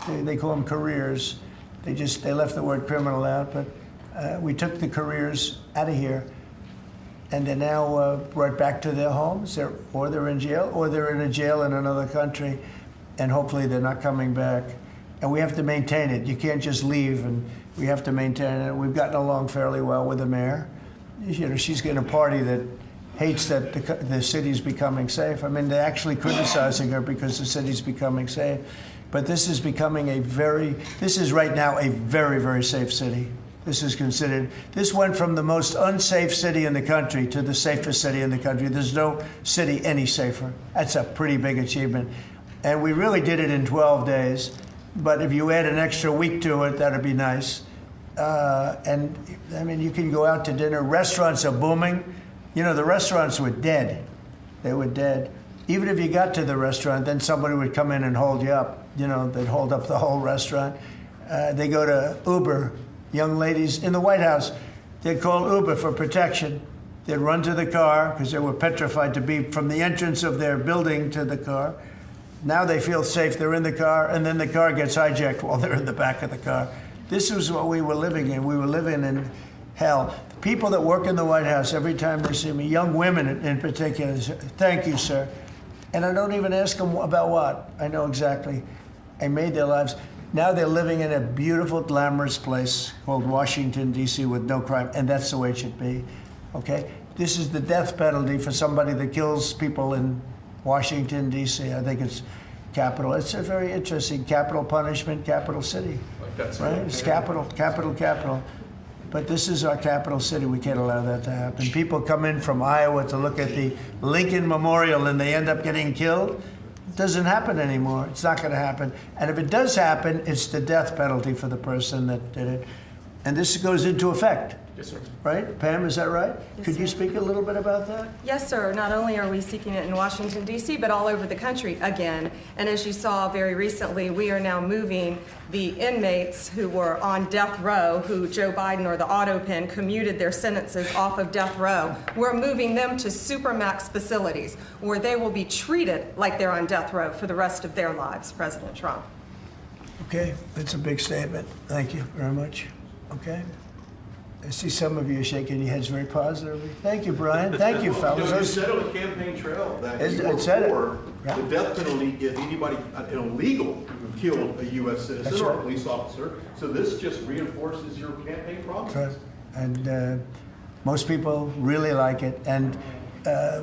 They call them careers. They left the word criminal out. But we took the careers out of here. And they're now brought back to their homes, or they're in jail, or they're in a jail in another country. And hopefully they're not coming back. And we have to maintain it. You can't just leave, and we have to maintain it. We've gotten along fairly well with the mayor. You know, she's getting a party that hates that the city's becoming safe. I mean, they're actually criticizing her because the city's becoming safe. But this is becoming this is right now a very, very safe city. This went from the most unsafe city in the country to the safest city in the country. There's no city any safer. That's a pretty big achievement. And we really did it in 12 days. But if you add an extra week to it, that'd be nice. And I mean, you can go out to dinner. Restaurants are booming. You know, the restaurants were dead. They were dead. Even if you got to the restaurant, then somebody would come in and hold you up. You know, they'd hold up the whole restaurant. They go to Uber. Young ladies in the White House, they'd call Uber for protection. They'd run to the car because they were petrified to be from the entrance of their building to the car. Now they feel safe, they're in the car, and then the car gets hijacked while they're in the back of the car. This is what we were living in. We were living in hell. The people that work in the White House, every time they see me, young women in particular, say, thank you, sir. And I don't even ask them about what. I know exactly. I made their lives. Now they're living in a beautiful, glamorous place called Washington, D.C. with no crime, and that's the way it should be, okay? This is the death penalty for somebody that kills people in Washington, D.C. I think it's capital. It's a very interesting capital punishment, capital city, right? It's capital, capital, capital. But this is our capital city. We can't allow that to happen. People come in from Iowa to look at the Lincoln Memorial and they end up getting killed. It doesn't happen anymore. It's not going to happen. And if it does happen, it's the death penalty for the person that did it. And this goes into effect. Yes, sir. Right? Pam, is that right? Yes, Could you sir. speak a little bit about that? Yes, sir. Not only are we seeking it in Washington, D.C., but all over the country again. And as you saw very recently, we are now moving the inmates who were on death row, who Joe Biden or the auto pen commuted their sentences off of death row. We're moving them to supermax facilities where they will be treated like they're on death row for the rest of their lives, President Trump. Okay, that's a big statement. Thank you very much. Okay. I see some of you shaking your heads very positively. Thank you, Brian. Thank you, fellas. You said on the campaign trail that you I were said it. for Yeah. the death penalty if anybody, an illegal, killed a U.S. citizen That's or a right. police officer. So this just reinforces your campaign promise. Right. And most people really like it. And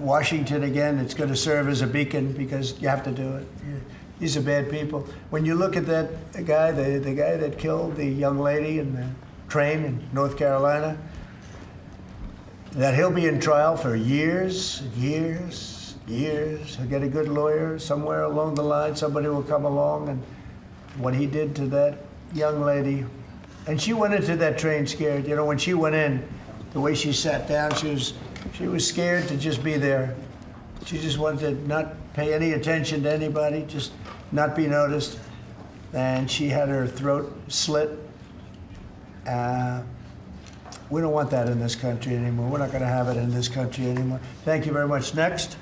Washington, again, it's going to serve as a beacon because you have to do it. These are bad people. When you look at that guy, the guy that killed the young lady in the train in North Carolina, that he'll be in trial for years, years, years. He'll get a good lawyer somewhere along the line. Somebody will come along, and what he did to that young lady, and she went into that train scared. You know, when she went in, the way she sat down, she was scared to just be there. She just wanted to not pay any attention to anybody, just not be noticed. And she had her throat slit. We don't want that in this country anymore. We're not going to have it in this country anymore. Thank you very much. Next.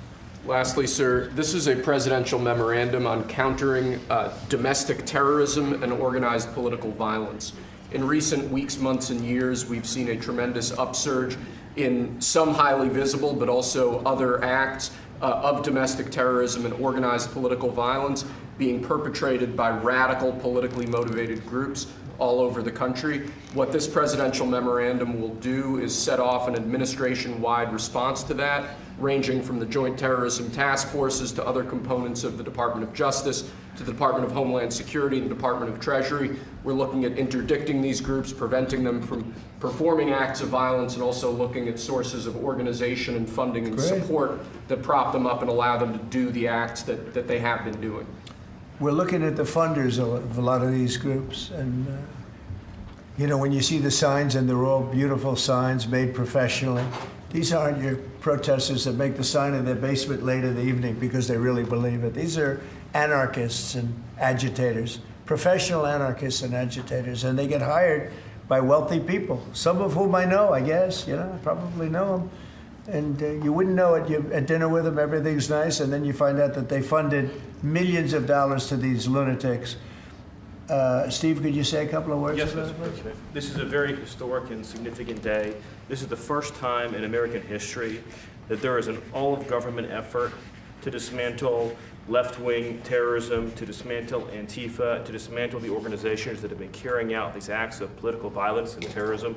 Lastly, sir, this is a presidential memorandum on countering domestic terrorism and organized political violence. In recent weeks, months, and years, we've seen a tremendous upsurge in some highly visible, but also other acts of domestic terrorism and organized political violence being perpetrated by radical, politically motivated groups all over the country. What this presidential memorandum will do is set off an administration-wide response to that, ranging from the Joint Terrorism Task Forces to other components of the Department of Justice, to the Department of Homeland Security and the Department of Treasury. We're looking at interdicting these groups, preventing them from performing acts of violence, and also looking at sources of organization and funding and Great. support that prop them up and allow them to do the acts that they have been doing. We're looking at the funders of a lot of these groups, and you know, when you see the signs, and they're all beautiful signs made professionally, these aren't your protesters that make the sign in their basement late in the evening because they really believe it. These are anarchists and agitators, professional anarchists and agitators, and they get hired by wealthy people, some of whom I know, I guess, you know, I probably know them. And you wouldn't know it. You're at dinner with them, everything's nice, and then you find out that they funded millions of dollars to these lunatics. Steve, could you say a couple of words Yes, about Mr. it? President. This is a very historic and significant day. This is the first time in American history that there is an all-of-government effort to dismantle left-wing terrorism, to dismantle Antifa, to dismantle the organizations that have been carrying out these acts of political violence and terrorism.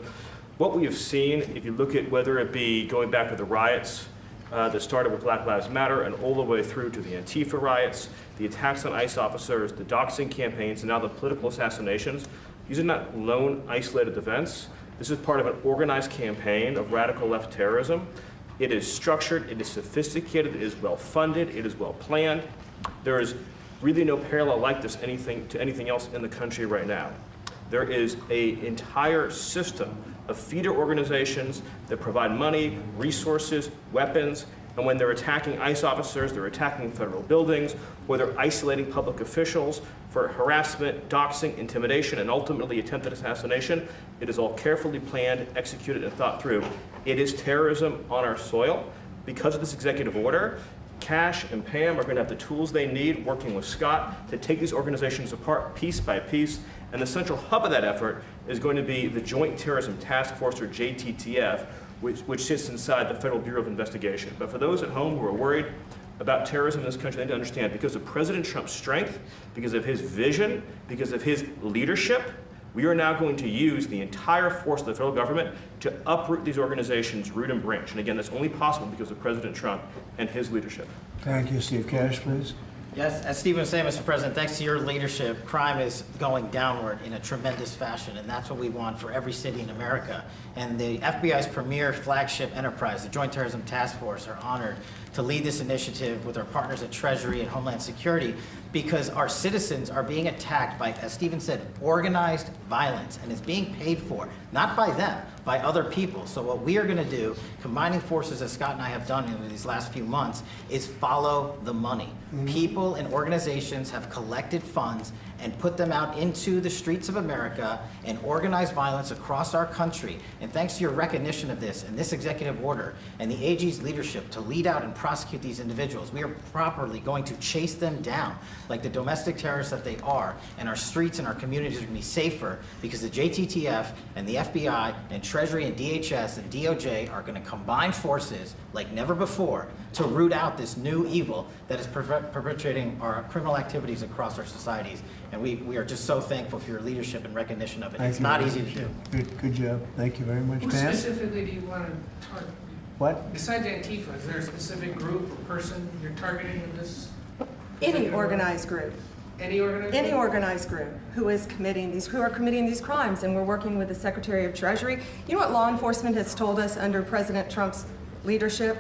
What we have seen, if you look at whether it be going back to the riots that started with Black Lives Matter and all the way through to the Antifa riots, the attacks on ICE officers, the doxing campaigns, and now the political assassinations, these are not lone, isolated events. This is part of an organized campaign of radical left terrorism. It is structured, it is sophisticated, it is well-funded, it is well-planned. There is really no parallel like this to anything else in the country right now. There is an entire system of feeder organizations that provide money, resources, weapons, And when they're attacking ICE officers, they're attacking federal buildings, or they're isolating public officials for harassment, doxing, intimidation, and ultimately attempted assassination, it is all carefully planned, executed, and thought through. It is terrorism on our soil. Because of this executive order, Cash and Pam are going to have the tools they need, working with Scott, to take these organizations apart piece by piece. And the central hub of that effort is going to be the Joint Terrorism Task Force, or JTTF, which sits inside the Federal Bureau of Investigation. But for those at home who are worried about terrorism in this country, they need to understand, because of President Trump's strength, because of his vision, because of his leadership, we are now going to use the entire force of the federal government to uproot these organizations root and branch. And again, that's only possible because of President Trump and his leadership. Thank you. Steve Cash, please. Yes, as Steve was saying, Mr. President, thanks to your leadership, crime is going downward in a tremendous fashion, and that's what we want for every city in America. And the FBI's premier flagship enterprise, the Joint Terrorism Task Force, are honored to lead this initiative with our partners at Treasury and Homeland Security, because our citizens are being attacked by, as Stephen said, organized violence, and it's being paid for, not by them, by other people. So what we are going to do, combining forces as Scott and I have done in these last few months, is follow the money. People and organizations have collected funds and put them out into the streets of America and organized violence across our country. And thanks to your recognition of this and this executive order and the AG's leadership to lead out and prosecute these individuals, we are properly going to chase them down like the domestic terrorists that they are, and our streets and our communities are going to be safer because the JTTF and the FBI and Treasury and DHS and DOJ are going to combine forces like never before to root out this new evil that is perpetrating our criminal activities across our societies. And we are just so thankful for your leadership and recognition of it. It's not easy to do. Good job. Thank you very much. Who Pam? specifically do you want to target? What? Besides Antifa, is there a specific group or person you're targeting in this? Any organized group. Any organized Any group? organized group who are committing these crimes, and we're working with the Secretary of Treasury. You know what law enforcement has told us under President Trump's leadership?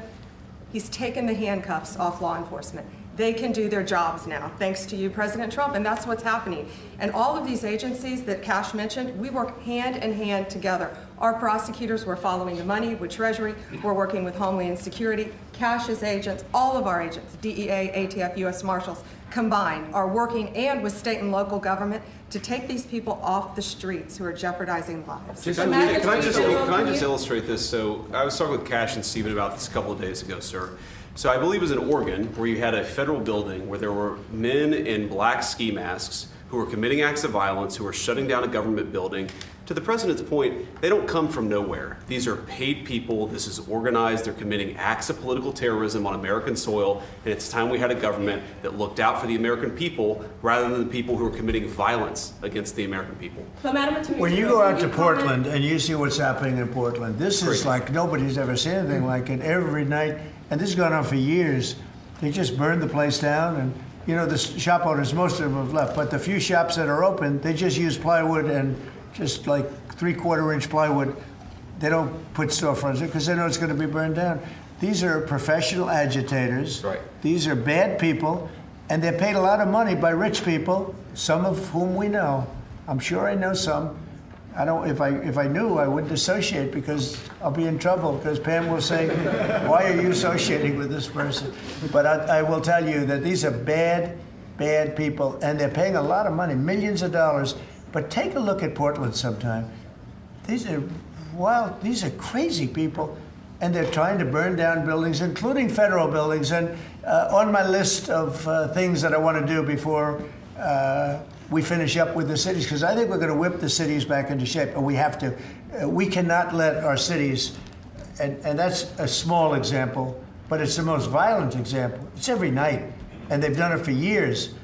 He's taken the handcuffs off law enforcement. They can do their jobs now, thanks to you, President Trump, and that's what's happening. And all of these agencies that Cash mentioned, we work hand in hand together. Our prosecutors were following the money with Treasury. We're working with Homeland Security. Cash's agents, all of our agents, DEA, ATF, U.S. Marshals, combined, are working and with state and local government to take these people off the streets who are jeopardizing lives. Can I just illustrate this? So I was talking with Cash and Stephen about this a couple of days ago, sir. So I believe it was in Oregon where you had a federal building where there were men in black ski masks who were committing acts of violence, who were shutting down a government building. To the president's point, they don't come from nowhere. These are paid people. This is organized. They're committing acts of political terrorism on American soil. And it's time we had a government that looked out for the American people rather than the people who are committing violence against the American people. But Madam Attorney When you go out to Portland and you see what's happening in Portland, this is like nobody's ever seen anything like it. Every night, and this has gone on for years, they just burned the place down. And you know, the shop owners, most of them have left, but the few shops that are open, they just use plywood and just like 3/4-inch plywood. They don't put storefronts in because they know it's going to be burned down. These are professional agitators. Right. These are bad people, and they're paid a lot of money by rich people, some of whom we know. I'm sure I know some. I don't. If I knew, I wouldn't associate because I'll be in trouble. Because Pam will say, "Why are you associating with this person?" But I will tell you that these are bad people, and they're paying a lot of money, millions of dollars. But take a look at Portland sometime. These are wild. These are crazy people, and they're trying to burn down buildings, including federal buildings. And on my list of things that I want to do before we finish up with the cities, because I think we're going to whip the cities back into shape, and we have to. We cannot let our cities, and that's a small example, but it's the most violent example. It's every night, and they've done it for years.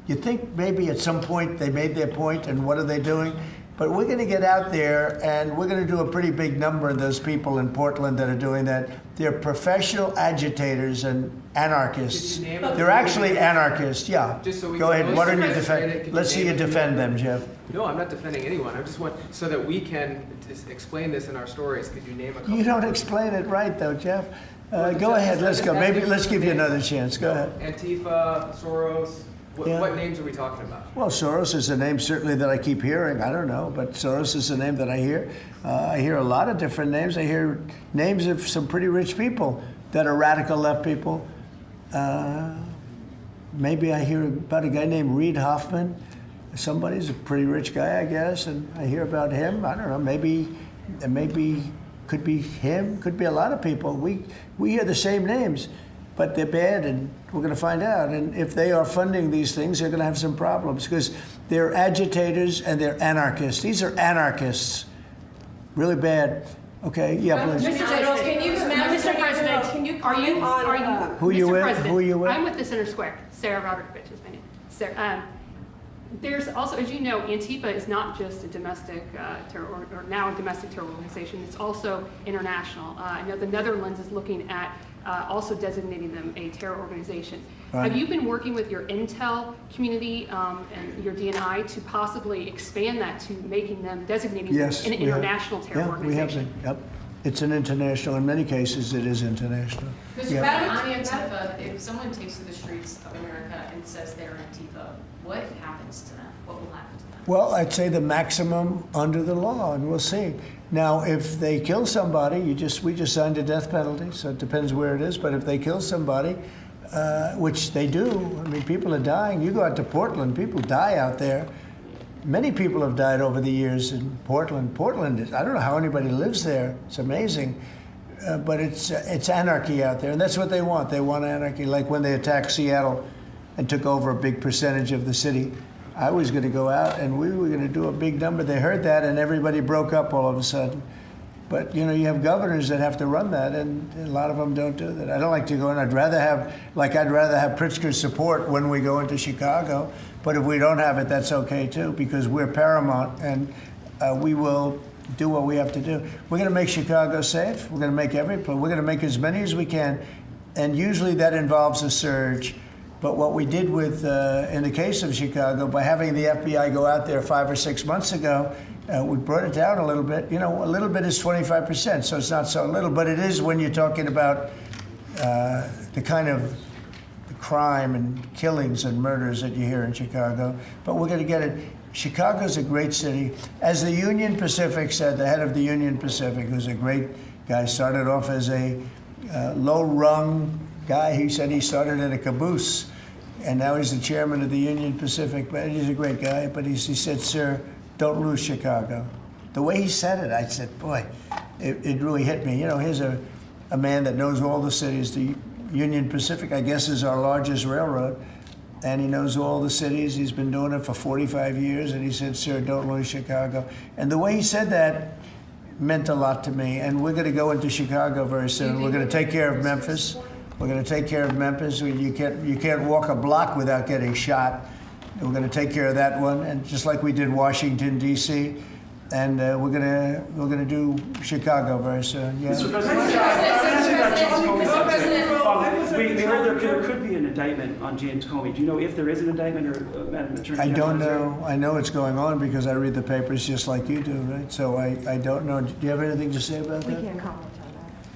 You think maybe at some point they made their point, and what are they doing? But we're going to get out there, and we're going to do a pretty big number of those people in Portland that are doing that. They're professional agitators and anarchists. They're actually anarchists, yeah. Just so we Go can- ahead, why don't you defend? Let's see you defend them, Jeff. No, I'm not defending anyone. I just want, so that we can just explain this in our stories, could you name a couple? You don't explain it right, though, Jeff. Go ahead, let's go. Maybe let's give you another chance. Go ahead. Antifa, Soros, Yeah. what names are we talking about? Well, Soros is a name certainly that I keep hearing. I don't know, but Soros is a name that I hear. I hear a lot of different names. I hear names of some pretty rich people that are radical left people. Maybe I hear about a guy named Reid Hoffman. Somebody's a pretty rich guy, I guess, and I hear about him. I don't know, maybe could be him, could be a lot of people. We hear the same names, but they're bad, and we're going to find out. And if they are funding these things, they're going to have some problems because they're agitators and they're anarchists. These are anarchists, really bad. Okay, yeah, please. Mr. General, Mr. President, can you comment on Who you with? President, Who are you with? I'm with the Center Square. Sarah Roderikovich is my name. Sarah, there's also, as you know, Antifa is not just a domestic terror, or now a domestic terror organization. It's also international. I know the Netherlands is looking at also designating them a terror organization. Right. Have you been working with your intel community and your DNI to possibly expand that to making them, designating them an international terror organization? Yeah, we have been. Yep. It's an international. In many cases, it is international. Mr. Madam on Antifa, if someone takes to the streets of America and says they're Antifa, what happens to them? What will happen to them? Well, I'd say the maximum under the law, and we'll see. Now, if they kill somebody, we just signed a death penalty, so it depends where it is. But if they kill somebody, which they do, I mean, people are dying. You go out to Portland, people die out there. Many people have died over the years in Portland. Portland is, I don't know how anybody lives there. It's amazing. But it's anarchy out there, and that's what they want. They want anarchy, like when they attacked Seattle and took over a big percentage of the city. I was going to go out, and we were going to do a big number. They heard that, and everybody broke up all of a sudden. But, you know, you have governors that have to run that, and a lot of them don't do that. I don't like to go in. I'd rather have Pritzker's support when we go into Chicago. But if we don't have it, that's okay, too, because we're paramount, and we will do what we have to do. We're going to make Chicago safe. We're going to make we're going to make as many as we can, and usually that involves a surge. But what we did with, in the case of Chicago, by having the FBI go out there 5 or 6 months ago, we brought it down a little bit. You know, a little bit is 25%, so it's not so little, but it is when you're talking about the kind of crime and killings and murders that you hear in Chicago. But we're going to get it. Chicago's a great city. As the Union Pacific said, the head of the Union Pacific, who's a great guy, started off as a low-rung guy. He said he started in a caboose, and now he's the chairman of the Union Pacific. But he's a great guy. But he said, "Sir, don't lose Chicago." The way he said it, I said, boy, it really hit me. You know, here's a man that knows all the cities. The Union Pacific, I guess, is our largest railroad, and he knows all the cities. He's been doing it for 45 years, and he said, "Sir, don't lose Chicago." And the way he said that meant a lot to me. And we're going to go into Chicago very soon. We're going to take care of Memphis. We're going to take care of Memphis. You can't walk a block without getting shot. We're going to take care of that one, and just like we did Washington, D.C., and we're going to do Chicago very soon. Yeah. Mr. President, we heard there could be an indictment on James Comey. Do you know if there is an indictment, or Madam Attorney General? I don't know. I know it's going on because I read the papers just like you do, right? So I don't know. Do you have anything to say about that? We can't comment on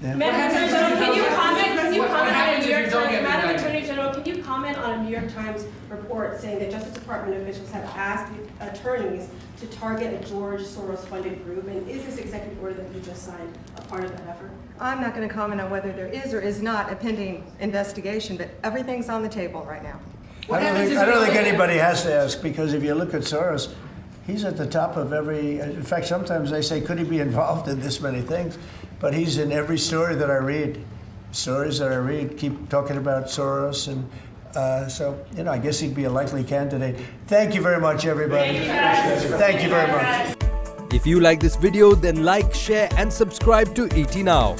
that. Yeah. Madam Attorney General, can you comment on a New York Times? Madam indicted? Attorney General, can you comment on a New York Times report saying that Justice Department officials have asked attorneys to target a George Soros-funded group? And is this executive order that you just signed a part of that effort? I'm not going to comment on whether there is or is not a pending investigation, but everything's on the table right now. I don't think anybody has to ask, because if you look at Soros, he's at the top of every. In fact, sometimes they say, could he be involved in this many things? But he's in every story that I read. Stories that I read keep talking about Soros, and so, you know, I guess he'd be a likely candidate. Thank you very much, everybody. Thank you very much. If you like this video, then like, share and subscribe to ET Now.